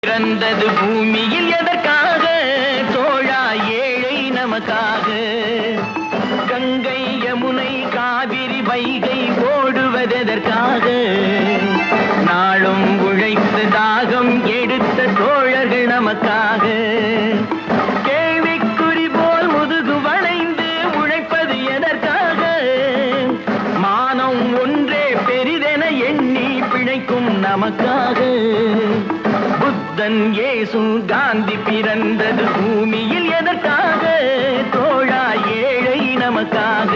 பிறந்தது பூமியில் எதற்காக தோழா ஏழை நமக்காக கங்கை யமுனை காவிரி வைகை ஓடுவதற்காக நாளும் உழைத்து தாகம் எடுத்த தோழர்கள் நமக்காக கேள்விக்குறி போல் முதுகு வளைந்து உழைப்பது எதற்காக மானம் ஒன்றே பெரிதென எண்ணி பிழைக்கும் நமக்காக புத்தன் இயேசு காந்தி பிறந்தது பூமியில் எதற்காக தோழா ஏழை நமக்காக